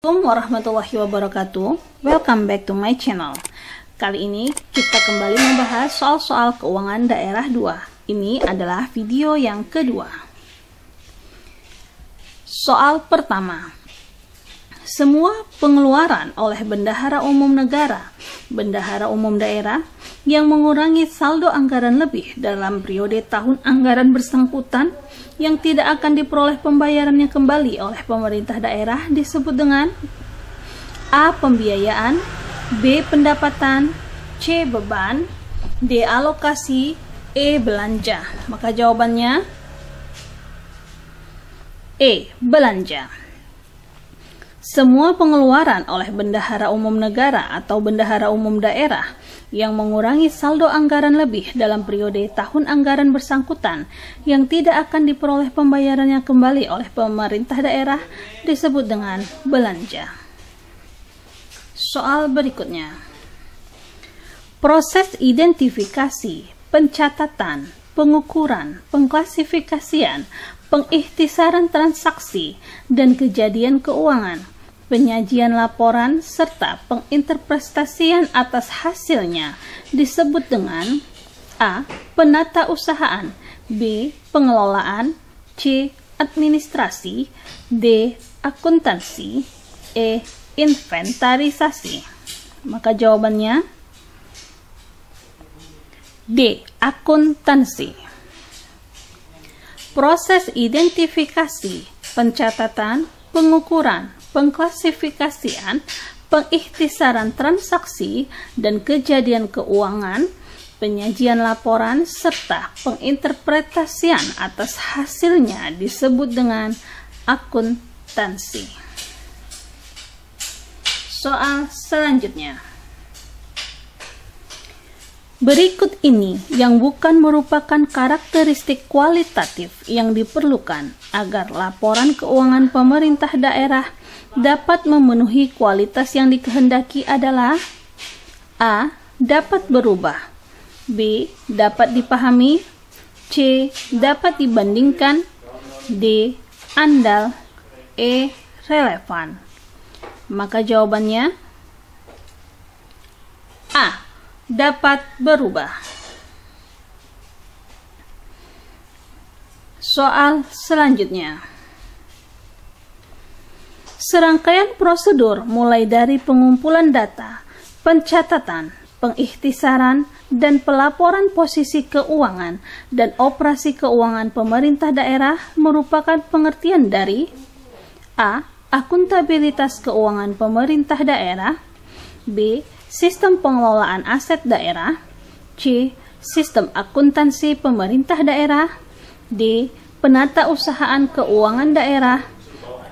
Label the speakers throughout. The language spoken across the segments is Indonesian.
Speaker 1: Assalamualaikum warahmatullahi wabarakatuh. Welcome back to my channel. Kali ini kita kembali membahas soal-soal keuangan daerah 2. Ini adalah video yang kedua. Soal pertama. Semua pengeluaran oleh bendahara umum negara, bendahara umum daerah yang mengurangi saldo anggaran lebih dalam periode tahun anggaran bersangkutan yang tidak akan diperoleh pembayarannya kembali oleh pemerintah daerah disebut dengan A. Pembiayaan, B. Pendapatan, C. Beban, D. Alokasi, E. Belanja. Maka jawabannya E. Belanja. Semua pengeluaran oleh bendahara umum negara atau bendahara umum daerah yang mengurangi saldo anggaran lebih dalam periode tahun anggaran bersangkutan yang tidak akan diperoleh pembayarannya kembali oleh pemerintah daerah disebut dengan belanja. Soal berikutnya. Proses identifikasi, pencatatan, pengukuran, pengklasifikasian, pengikhtisaran transaksi, dan kejadian keuangan, penyajian laporan, serta penginterpretasian atas hasilnya disebut dengan A. Penata usahaan, B. Pengelolaan, C. Administrasi, D. Akuntansi, E. Inventarisasi. Maka jawabannya D. Akuntansi. Proses identifikasi, pencatatan, pengukuran, pengklasifikasian, pengikhtisaran transaksi, dan kejadian keuangan, penyajian laporan, serta penginterpretasian atas hasilnya disebut dengan akuntansi. Soal selanjutnya. Berikut ini yang bukan merupakan karakteristik kualitatif yang diperlukan agar laporan keuangan pemerintah daerah dapat memenuhi kualitas yang dikehendaki adalah A. Dapat berubah, B. Dapat dipahami, C. Dapat dibandingkan, D. Andal, E. Relevan. Maka jawabannya A. Dapat berubah. Soal selanjutnya. Serangkaian prosedur mulai dari pengumpulan data, pencatatan, pengikhtisaran, dan pelaporan posisi keuangan dan operasi keuangan pemerintah daerah merupakan pengertian dari A. Akuntabilitas keuangan pemerintah daerah, B. Sistem pengelolaan aset daerah, C. Sistem akuntansi pemerintah daerah, D. Penata usahaan keuangan daerah,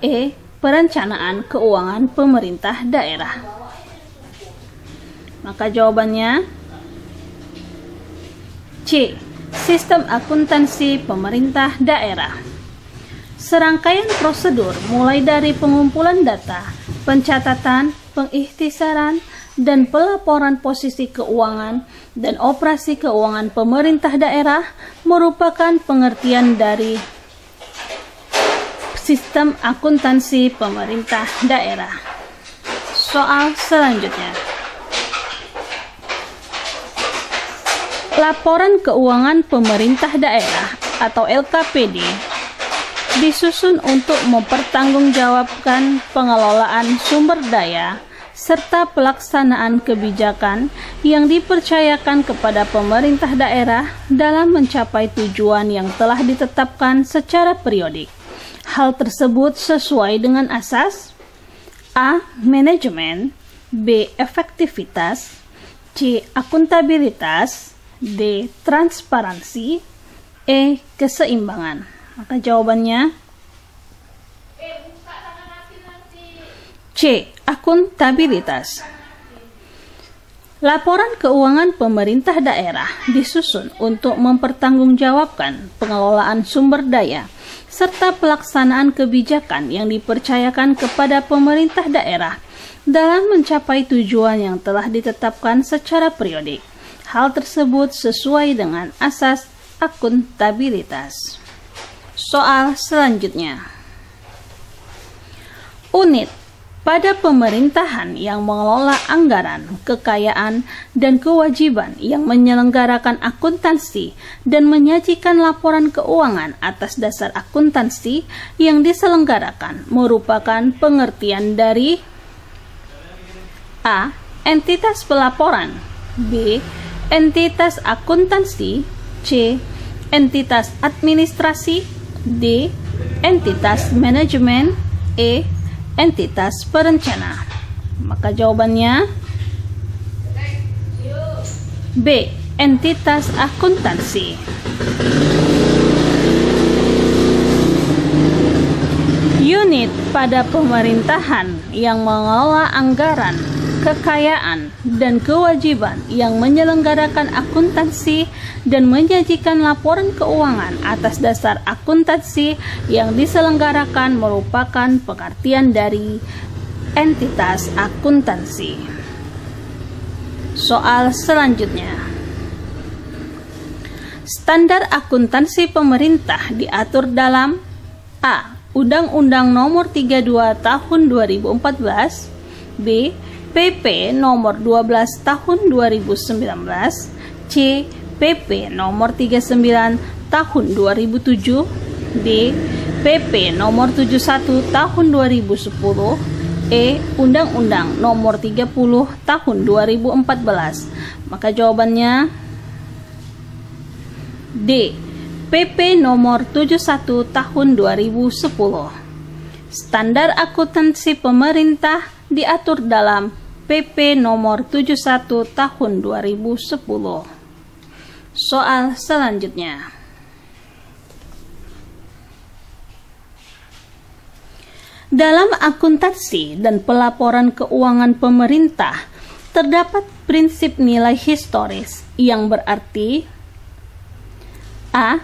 Speaker 1: E. Perencanaan keuangan pemerintah daerah. Maka jawabannya C. Sistem akuntansi pemerintah daerah. Serangkaian prosedur mulai dari pengumpulan data, pencatatan, pengikhtisaran, dan pelaporan posisi keuangan dan operasi keuangan pemerintah daerah merupakan pengertian dari sistem akuntansi pemerintah daerah. Soal selanjutnya. Laporan keuangan pemerintah daerah atau LKPD disusun untuk mempertanggungjawabkan pengelolaan sumber daya serta pelaksanaan kebijakan yang dipercayakan kepada pemerintah daerah dalam mencapai tujuan yang telah ditetapkan secara periodik. Hal tersebut sesuai dengan asas A. Manajemen, B. Efektivitas, C. Akuntabilitas, D. Transparansi, E. Keseimbangan. Maka jawabannya C. Akuntabilitas. Laporan keuangan pemerintah daerah disusun untuk mempertanggungjawabkan pengelolaan sumber daya serta pelaksanaan kebijakan yang dipercayakan kepada pemerintah daerah dalam mencapai tujuan yang telah ditetapkan secara periodik. Hal tersebut sesuai dengan asas akuntabilitas. Soal selanjutnya. Unit pada pemerintahan yang mengelola anggaran, kekayaan, dan kewajiban yang menyelenggarakan akuntansi dan menyajikan laporan keuangan atas dasar akuntansi yang diselenggarakan merupakan pengertian dari A. Entitas pelaporan, B. Entitas akuntansi, C. Entitas administrasi, D. Entitas manajemen, E. Entitas perencana. Maka jawabannya B. Entitas akuntansi. Unit pada pemerintahan yang mengelola anggaran, kekayaan, dan kewajiban yang menyelenggarakan akuntansi dan menyajikan laporan keuangan atas dasar akuntansi yang diselenggarakan merupakan pengertian dari entitas akuntansi. Soal selanjutnya. Standar akuntansi pemerintah diatur dalam A. Undang-Undang Nomor 32 Tahun 2014, B. PP Nomor 12 Tahun 2019, C. PP Nomor 39 Tahun 2007, D. PP Nomor 71 Tahun 2010, E. Undang-Undang Nomor 30 Tahun 2014. Maka jawabannya D. PP Nomor 71 Tahun 2010. Standar akuntansi pemerintah diatur dalam PP Nomor 71 Tahun 2010. Soal selanjutnya. Dalam akuntansi dan pelaporan keuangan pemerintah terdapat prinsip nilai historis yang berarti A.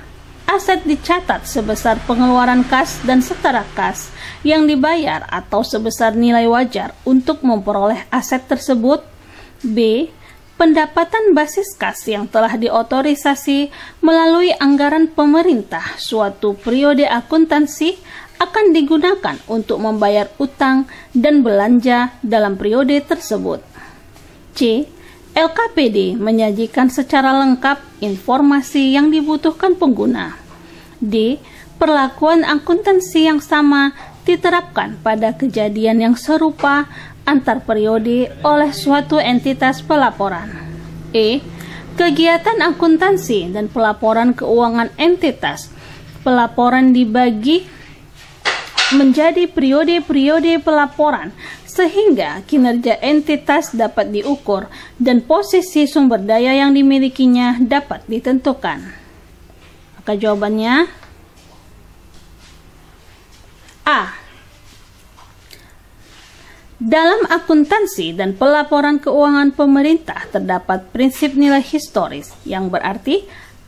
Speaker 1: Aset dicatat sebesar pengeluaran kas dan setara kas yang dibayar atau sebesar nilai wajar untuk memperoleh aset tersebut. B. Pendapatan basis kas yang telah diotorisasi melalui anggaran pemerintah suatu periode akuntansi akan digunakan untuk membayar utang dan belanja dalam periode tersebut. C. LKPD menyajikan secara lengkap informasi yang dibutuhkan pengguna. D. Perlakuan akuntansi yang sama diterapkan pada kejadian yang serupa antar periode oleh suatu entitas pelaporan. E. Kegiatan akuntansi dan pelaporan keuangan entitas pelaporan dibagi menjadi periode-periode pelaporan sehingga kinerja entitas dapat diukur dan posisi sumber daya yang dimilikinya dapat ditentukan. Maka jawabannya A. Dalam akuntansi dan pelaporan keuangan pemerintah terdapat prinsip nilai historis yang berarti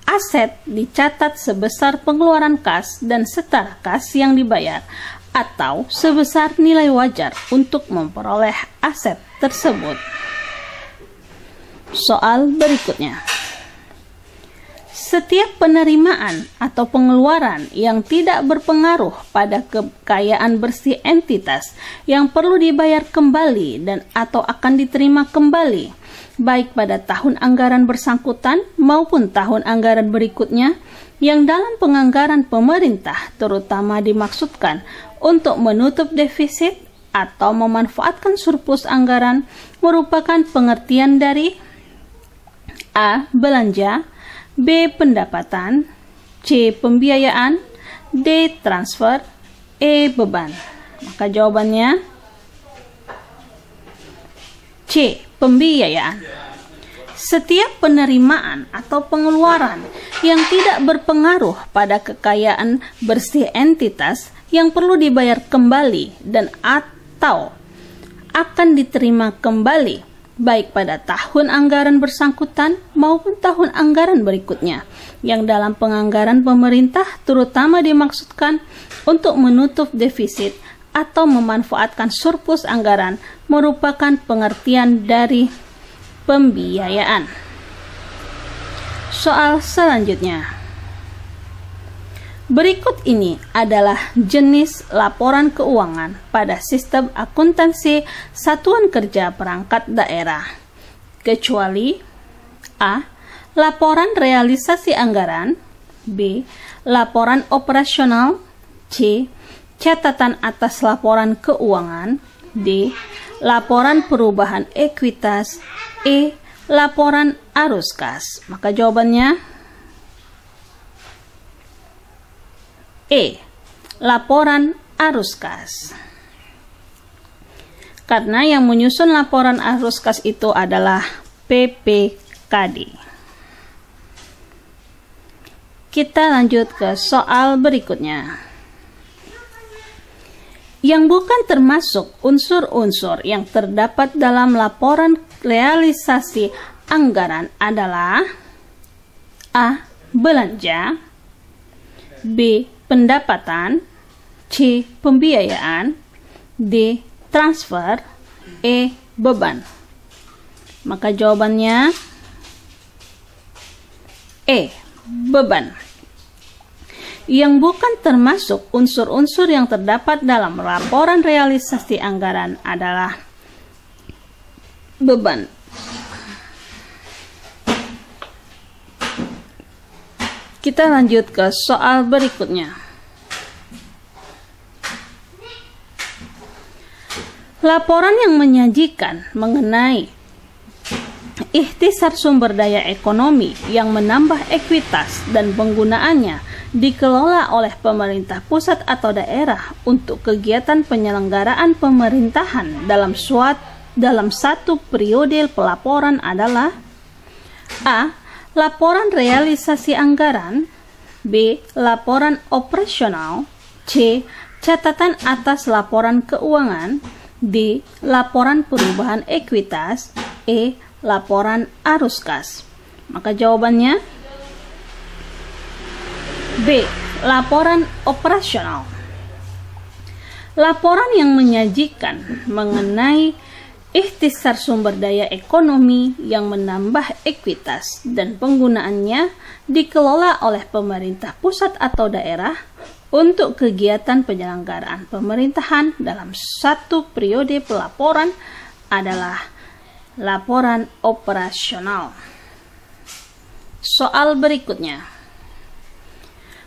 Speaker 1: aset dicatat sebesar pengeluaran kas dan setara kas yang dibayar atau sebesar nilai wajar untuk memperoleh aset tersebut. Soal berikutnya. Setiap penerimaan atau pengeluaran yang tidak berpengaruh pada kekayaan bersih entitas yang perlu dibayar kembali dan atau akan diterima kembali, baik pada tahun anggaran bersangkutan maupun tahun anggaran berikutnya, yang dalam penganggaran pemerintah terutama dimaksudkan untuk menutup defisit atau memanfaatkan surplus anggaran, merupakan pengertian dari A. Belanja, B. Pendapatan, C. Pembiayaan, D. Transfer, E. Beban. Maka jawabannya C. Pembiayaan. Setiap penerimaan atau pengeluaran yang tidak berpengaruh pada kekayaan bersih entitas yang perlu dibayar kembali dan atau akan diterima kembali baik pada tahun anggaran bersangkutan maupun tahun anggaran berikutnya, yang dalam penganggaran pemerintah terutama dimaksudkan untuk menutup defisit atau memanfaatkan surplus anggaran, merupakan pengertian dari pembiayaan. Soal selanjutnya. Berikut ini adalah jenis laporan keuangan pada sistem akuntansi satuan kerja perangkat daerah, kecuali A. Laporan realisasi anggaran, B. Laporan operasional, C. Catatan atas laporan keuangan, D. Laporan perubahan ekuitas, E. Laporan arus kas. Maka jawabannya E. Laporan arus kas. Karena yang menyusun laporan arus kas itu adalah PPKD. Kita lanjut ke soal berikutnya. Yang bukan termasuk unsur-unsur yang terdapat dalam laporan realisasi anggaran adalah A. Belanja, B. Pendapatan, C. Pembiayaan, D. Transfer, E. Beban. Maka jawabannya E. Beban. Yang bukan termasuk unsur-unsur yang terdapat dalam laporan realisasi anggaran adalah beban. Kita lanjut ke soal berikutnya. Laporan yang menyajikan mengenai ikhtisar sumber daya ekonomi yang menambah ekuitas dan penggunaannya dikelola oleh pemerintah pusat atau daerah untuk kegiatan penyelenggaraan pemerintahan dalam satu periode pelaporan adalah A. Laporan realisasi anggaran, B. Laporan operasional, C. Catatan atas laporan keuangan, D. Laporan perubahan ekuitas, E. Laporan arus kas. Maka jawabannya B. Laporan operasional. Laporan yang menyajikan mengenai ikhtisar sumber daya ekonomi yang menambah ekuitas dan penggunaannya dikelola oleh pemerintah pusat atau daerah untuk kegiatan penyelenggaraan pemerintahan dalam satu periode pelaporan adalah laporan operasional. Soal berikutnya.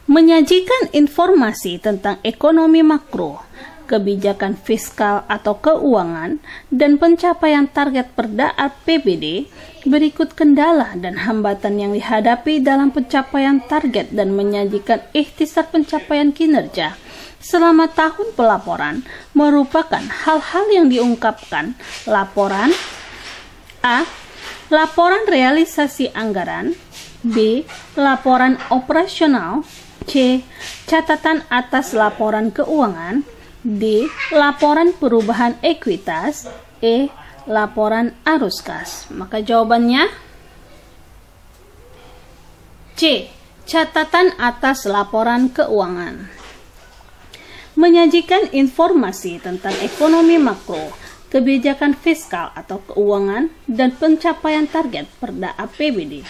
Speaker 1: Menyajikan informasi tentang ekonomi makro, kebijakan fiskal atau keuangan, dan pencapaian target perda APBD, berikut kendala dan hambatan yang dihadapi dalam pencapaian target dan menyajikan ikhtisar pencapaian kinerja selama tahun pelaporan merupakan hal-hal yang diungkapkan laporan A. Laporan realisasi anggaran, B. Laporan operasional, C. Catatan atas laporan keuangan, D. Laporan perubahan ekuitas, E. Laporan arus kas. Maka jawabannya C. Catatan atas laporan keuangan. Menyajikan informasi tentang ekonomi makro, kebijakan fiskal atau keuangan, dan pencapaian target perda APBD.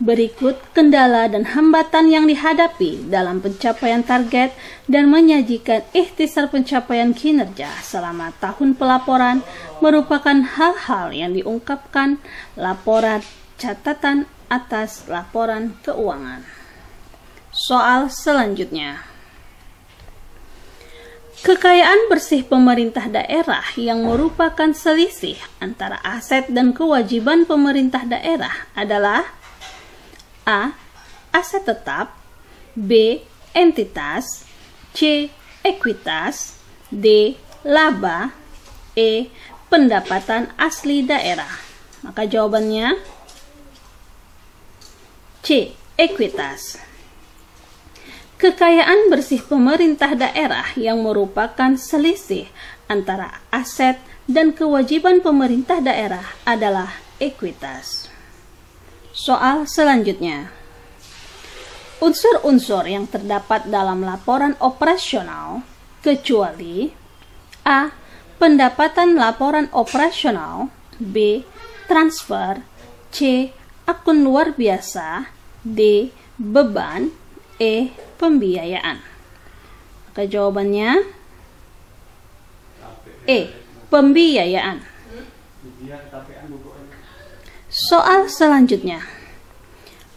Speaker 1: Berikut kendala dan hambatan yang dihadapi dalam pencapaian target dan menyajikan ikhtisar pencapaian kinerja selama tahun pelaporan merupakan hal-hal yang diungkapkan laporan catatan atas laporan keuangan. Soal selanjutnya. Kekayaan bersih pemerintah daerah yang merupakan selisih antara aset dan kewajiban pemerintah daerah adalah A. Aset tetap, B. Entitas, C. Ekuitas, D. Laba, E. Pendapatan asli daerah. Maka jawabannya C. Ekuitas. Kekayaan bersih pemerintah daerah yang merupakan selisih antara aset dan kewajiban pemerintah daerah adalah ekuitas. Soal selanjutnya. Unsur-unsur yang terdapat dalam laporan operasional kecuali A. Pendapatan laporan operasional, B. Transfer, C. Akun luar biasa, D. Beban, E. Pembiayaan. Maka jawabannya E. Pembiayaan. Soal selanjutnya.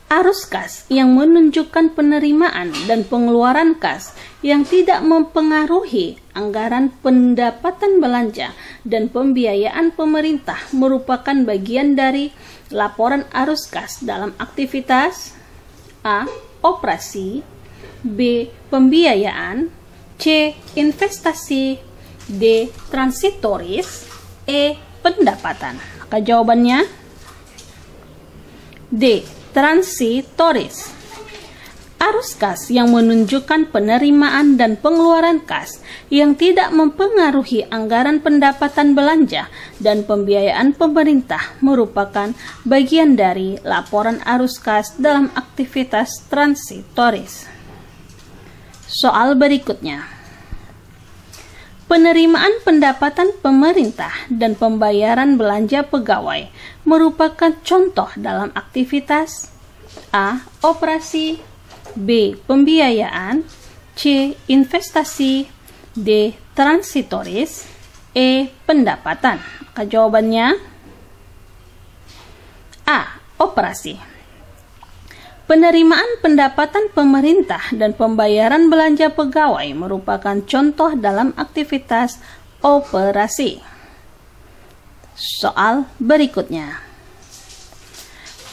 Speaker 1: Arus kas yang menunjukkan penerimaan dan pengeluaran kas yang tidak mempengaruhi anggaran pendapatan belanja dan pembiayaan pemerintah merupakan bagian dari laporan arus kas dalam aktivitas A. Operasi, B. Pembiayaan, C. Investasi, D. Transitoris, E. Pendapatan. Maka jawabannya D. Transitoris. Arus kas yang menunjukkan penerimaan dan pengeluaran kas yang tidak mempengaruhi anggaran pendapatan belanja dan pembiayaan pemerintah merupakan bagian dari laporan arus kas dalam aktivitas transitoris. Soal berikutnya. Penerimaan pendapatan pemerintah dan pembayaran belanja pegawai merupakan contoh dalam aktivitas A. Operasi, B. Pembiayaan, C. Investasi, D. Transitoris, E. Pendapatan. Maka jawabannya A. Operasi. Penerimaan pendapatan pemerintah dan pembayaran belanja pegawai merupakan contoh dalam aktivitas operasi. Soal berikutnya.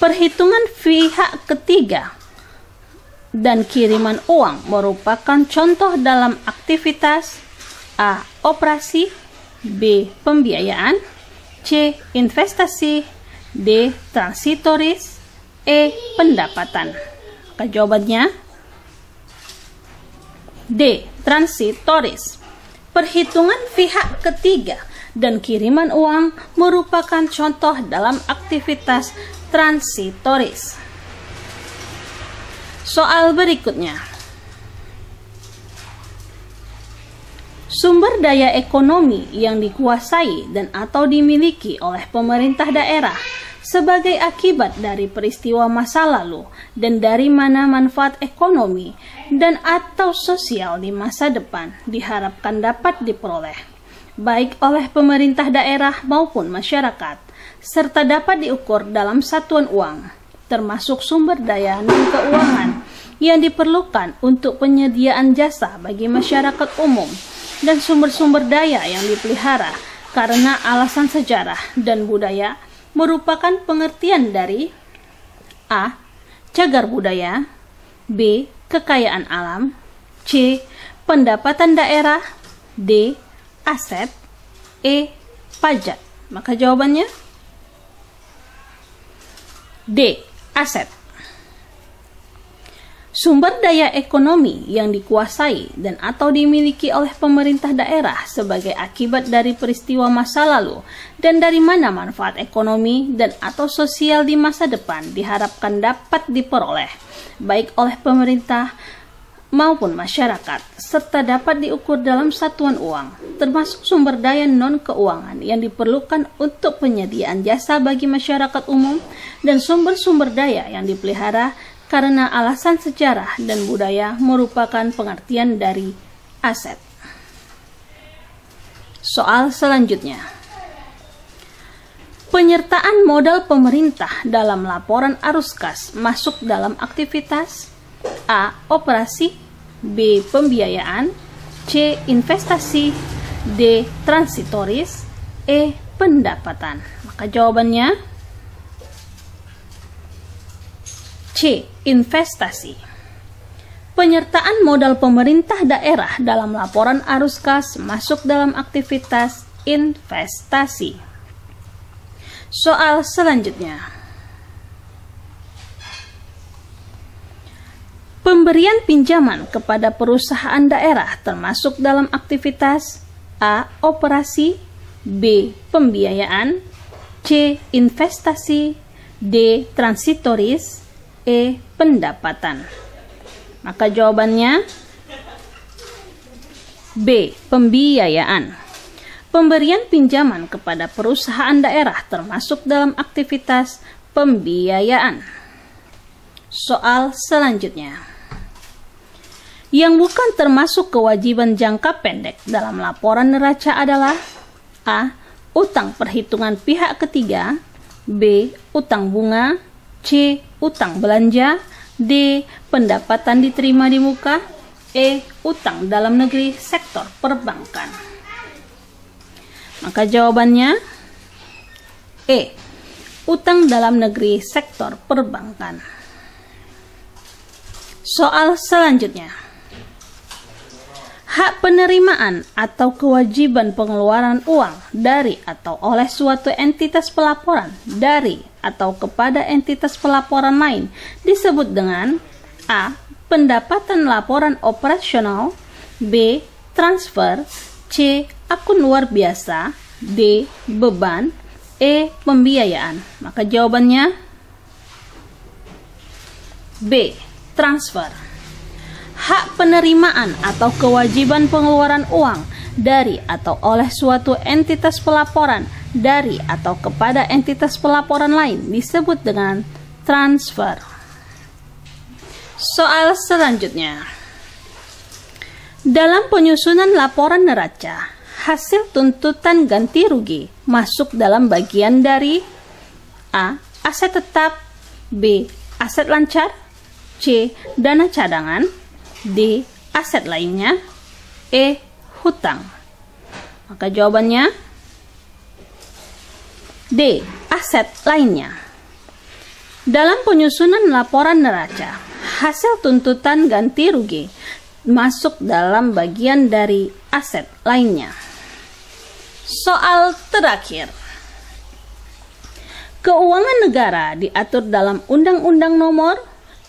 Speaker 1: Perhitungan pihak ketiga dan kiriman uang merupakan contoh dalam aktivitas A. Operasi, B. Pembiayaan, C. Investasi, D. Transitoris, E. Pendapatan. Maka jawabannya D. Transitoris. Perhitungan pihak ketiga dan kiriman uang merupakan contoh dalam aktivitas transitoris. Soal berikutnya. Sumber daya ekonomi yang dikuasai dan atau dimiliki oleh pemerintah daerah sebagai akibat dari peristiwa masa lalu dan dari mana manfaat ekonomi dan atau sosial di masa depan diharapkan dapat diperoleh, baik oleh pemerintah daerah maupun masyarakat, serta dapat diukur dalam satuan uang, termasuk sumber daya non-keuangan yang diperlukan untuk penyediaan jasa bagi masyarakat umum, dan sumber-sumber daya yang dipelihara karena alasan sejarah dan budaya merupakan pengertian dari A. Cagar budaya, B. Kekayaan alam, C. Pendapatan daerah, D. Aset, E. Pajak. Maka jawabannya D. Aset. Sumber daya ekonomi yang dikuasai dan atau dimiliki oleh pemerintah daerah sebagai akibat dari peristiwa masa lalu dan dari mana manfaat ekonomi dan atau sosial di masa depan diharapkan dapat diperoleh, baik oleh pemerintah maupun masyarakat, serta dapat diukur dalam satuan uang, termasuk sumber daya non-keuangan yang diperlukan untuk penyediaan jasa bagi masyarakat umum, dan sumber-sumber daya yang dipelihara karena alasan sejarah dan budaya merupakan pengertian dari aset. Soal selanjutnya. Penyertaan modal pemerintah dalam laporan arus kas masuk dalam aktivitas A. Operasi, B. Pembiayaan, C. Investasi, D. Transitoris, E. Pendapatan. Maka jawabannya C. Investasi. Penyertaan modal pemerintah daerah dalam laporan arus kas masuk dalam aktivitas investasi. Soal selanjutnya. Pemberian pinjaman kepada perusahaan daerah termasuk dalam aktivitas A. Operasi, B. Pembiayaan, C. Investasi, D. Transitoris, E. Pendapatan. Maka jawabannya B. Pembiayaan. Pemberian pinjaman kepada perusahaan daerah termasuk dalam aktivitas pembiayaan. Soal selanjutnya. Yang bukan termasuk kewajiban jangka pendek dalam laporan neraca adalah A. Utang perhitungan pihak ketiga, B. Utang bunga, C. Utang belanja, D. Pendapatan diterima di muka, E. Utang dalam negeri sektor perbankan. Maka jawabannya E. Utang dalam negeri sektor perbankan. Soal selanjutnya. Hak penerimaan atau kewajiban pengeluaran uang dari atau oleh suatu entitas pelaporan dari atau kepada entitas pelaporan lain disebut dengan A. Pendapatan laporan operasional, B. Transfer, C. Akun luar biasa, D. Beban, E. Pembiayaan. Maka jawabannya B. Transfer. Hak penerimaan atau kewajiban pengeluaran uang dari atau oleh suatu entitas pelaporan dari atau kepada entitas pelaporan lain disebut dengan transfer. Soal selanjutnya. Dalam penyusunan laporan neraca, hasil tuntutan ganti rugi masuk dalam bagian dari A. Aset tetap, B. Aset lancar, C. Dana cadangan, D. Aset lainnya, E. Hutang. Maka jawabannya D. Aset lainnya. Dalam penyusunan laporan neraca, hasil tuntutan ganti rugi masuk dalam bagian dari aset lainnya. Soal terakhir. Keuangan negara diatur dalam Undang-Undang Nomor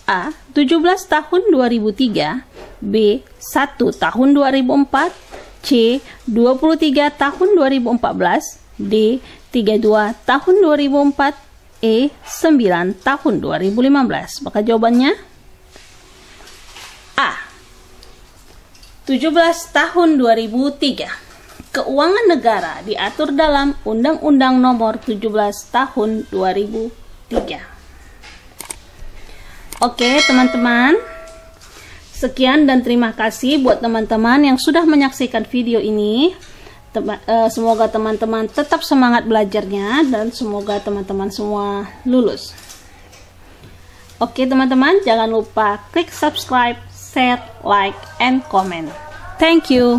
Speaker 1: A. 17 Tahun 2003, B. 1 Tahun 2004, C. 23 Tahun 2014, D. 32 Tahun 2004, E. 9 Tahun 2015. Maka jawabannya A. 17 Tahun 2003. Keuangan negara diatur dalam Undang-Undang Nomor 17 Tahun 2003. Oke teman-teman, sekian dan terima kasih buat teman-teman yang sudah menyaksikan video ini. Semoga teman-teman tetap semangat belajarnya dan semoga teman-teman semua lulus. Oke teman-teman, jangan lupa klik subscribe, share, like, and comment. Thank you.